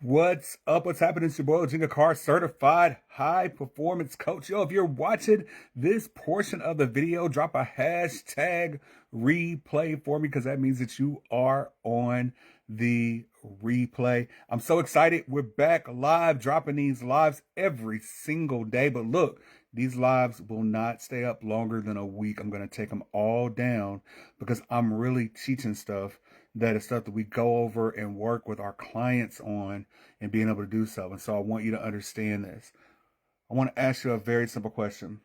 What's up? What's happening? It's your boy Jenga Car, certified high performance coach. Yo, if you're watching this portion of the video, drop a hashtag replay for me because that means that you are on the replay. I'm so excited. We're back live, dropping these lives every single day. But look, these lives will not stay up longer than a week. I'm going to take them all down because I'm really teaching stuff that is stuff that we go over and work with our clients on and being able to do so. And so I want you to understand this. I want to ask you a very simple question.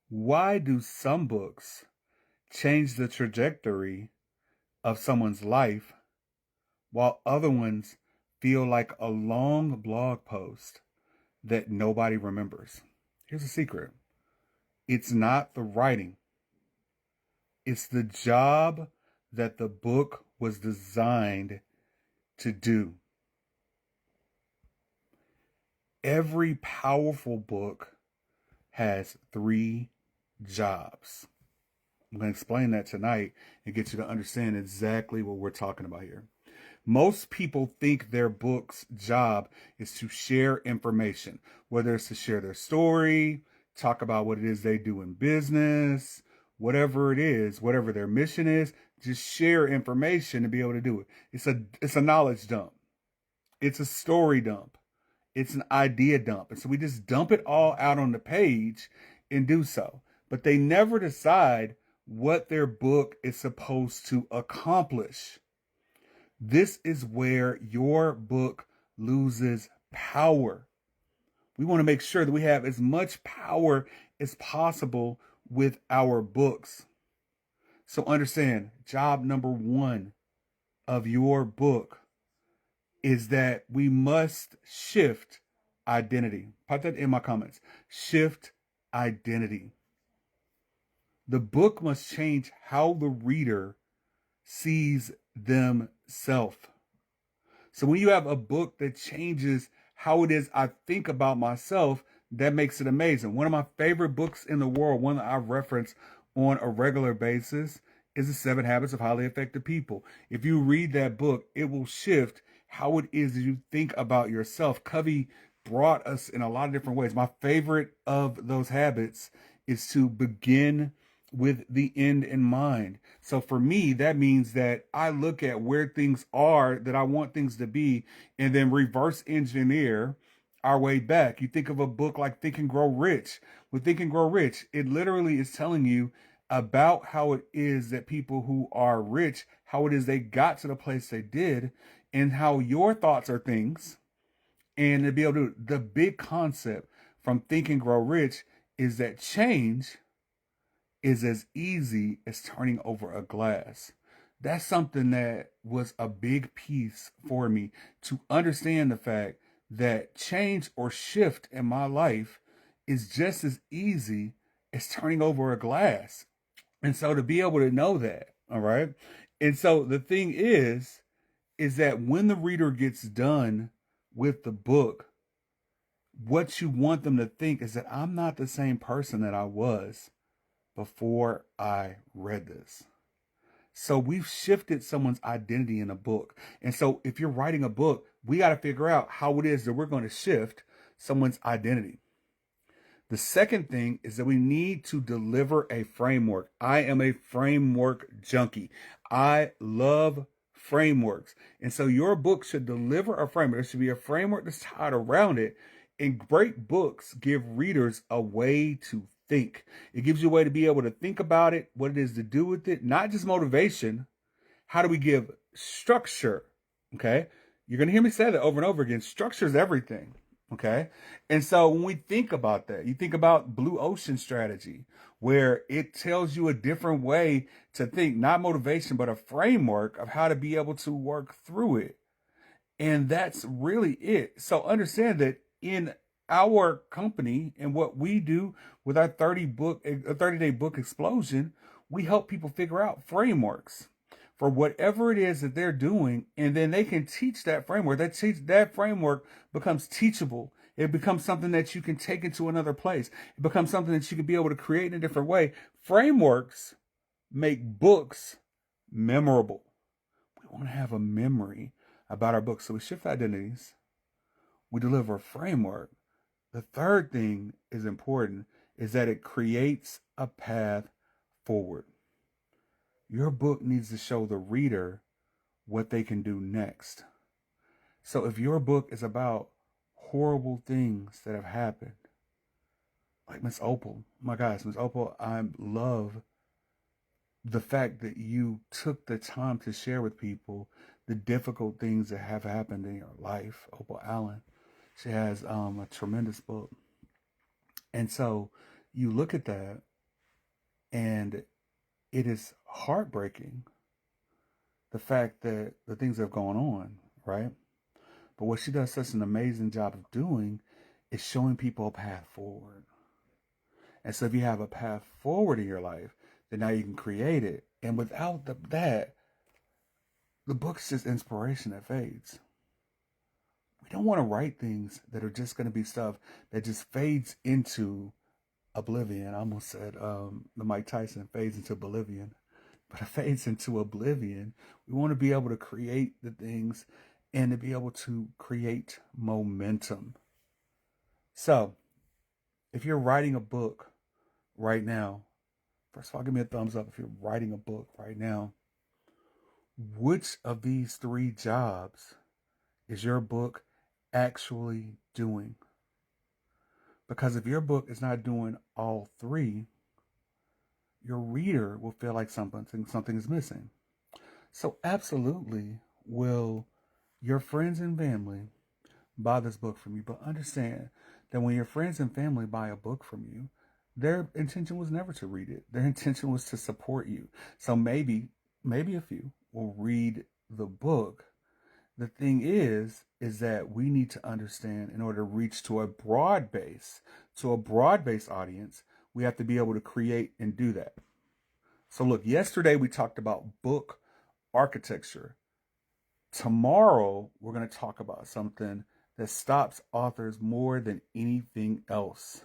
Why do some books change the trajectory of someone's life while other ones feel like a long blog post that nobody remembers? Here's a secret. It's not the writing. It's the job that the book was designed to do. Every powerful book has 3 jobs. I'm going to explain that tonight and get you to understand exactly what we're talking about here. Most people think their book's job is to share information, whether it's to share their story, talk about what it is they do in business, whatever it is, whatever their mission is, just share information to be able to do it. It's a knowledge dump. It's a story dump. It's an idea dump. And so we just dump it all out on the page and do so. But they never decide what their book is supposed to accomplish. This is where your book loses power. We want to make sure that we have as much power as possible with our books. So understand, job number 1 of your book is that we must shift identity. Put that in my comments. Shift identity. The book must change how the reader sees themselves. So when you have a book that changes how it is I think about myself, that makes it amazing. One of my favorite books in the world, one that I reference on a regular basis, is The 7 Habits of Highly Effective People. If you read that book, it will shift how it is that you think about yourself. Covey brought us in a lot of different ways. My favorite of those habits is to begin with the end in mind. So for me, that means that I look at where things are that I want things to be and then reverse engineer our way back. You think of a book like Think and Grow Rich. With Think and Grow Rich, it literally is telling you about how it is that people who are rich, how it is they got to the place they did, and how your thoughts are things. And to be able to, the big concept from Think and Grow Rich is that change is as easy as turning over a glass. That's something that was a big piece for me to understand the fact that change or shift in my life is just as easy as turning over a glass. And so to be able to know that, all right? And so the thing is that when the reader gets done with the book, what you want them to think is that I'm not the same person that I was before I read this. So we've shifted someone's identity in a book. And so if you're writing a book, we got to figure out how it is that we're going to shift someone's identity. The second thing is that we need to deliver a framework. I am a framework junkie. I love frameworks. And so your book should deliver a framework. There should be a framework that's tied around it. And great books give readers a way to think. It gives you a way to be able to think about it, what it is to do with it, not just motivation. How do we give structure? Okay. You're going to hear me say that over and over again. Structure is everything. Okay. And so when we think about that, you think about Blue Ocean Strategy, where it tells you a different way to think, not motivation, but a framework of how to be able to work through it. And that's really it. So understand that in our company and what we do with our 30-day book explosion, we help people figure out frameworks for whatever it is that they're doing, and then they can teach that framework. That framework becomes teachable. It becomes something that you can take into another place. It becomes something that you can be able to create in a different way. Frameworks make books memorable. We want to have a memory about our book. So we shift identities, we deliver a framework. The third thing is important is that it creates a path forward. Your book needs to show the reader what they can do next. So if your book is about horrible things that have happened, like Miss Opal, my gosh, Miss Opal, I love the fact that you took the time to share with people the difficult things that have happened in your life. Opal Allen, she has a tremendous book. And so you look at that and it is heartbreaking, the fact that the things that have gone on, right? But what she does such an amazing job of doing is showing people a path forward. And so if you have a path forward in your life, then now you can create it. And without that, the book's just inspiration that fades. We don't want to write things that are just going to be stuff that just fades into oblivion. I almost said the Mike Tyson fades into oblivion, but it fades into oblivion. We want to be able to create the things and to be able to create momentum. So, if you're writing a book right now, first of all, give me a thumbs up if you're writing a book right now. Which of these 3 jobs is your book actually doing? Because if your book is not doing all 3, your reader will feel like something is missing. So absolutely will your friends and family buy this book from you. But understand that when your friends and family buy a book from you, their intention was never to read it. Their intention was to support you. So maybe a few will read the book. The thing is that we need to understand, in order to reach to a broad-based audience, we have to be able to create and do that. So look, yesterday we talked about book architecture. Tomorrow we're going to talk about something that stops authors more than anything else.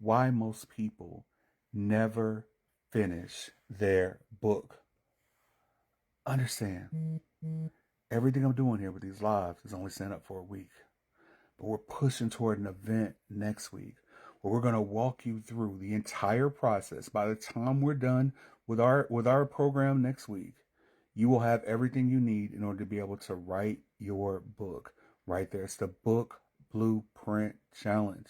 Why most people never finish their book. Understand, everything I'm doing here with these lives is only set up for a week. But we're pushing toward an event next week where we're going to walk you through the entire process. By the time we're done with our program next week, you will have everything you need in order to be able to write your book. Right there. It's the Book Blueprint Challenge.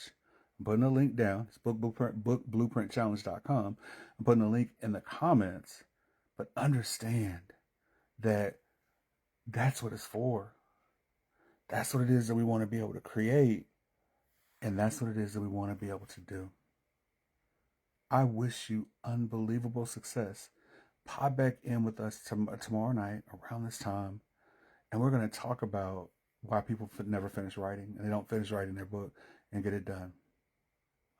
I'm putting a link down. It's bookblueprintchallenge.com. I'm putting a link in the comments. But understand that that's what it's for. That's what it is that we want to be able to create. And that's what it is that we want to be able to do. I wish you unbelievable success. Pop back in with us tomorrow night around this time. And we're going to talk about why people never finish writing and they don't finish writing their book and get it done.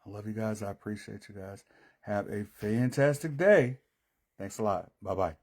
I love you guys. I appreciate you guys. Have a fantastic day. Thanks a lot. Bye-bye.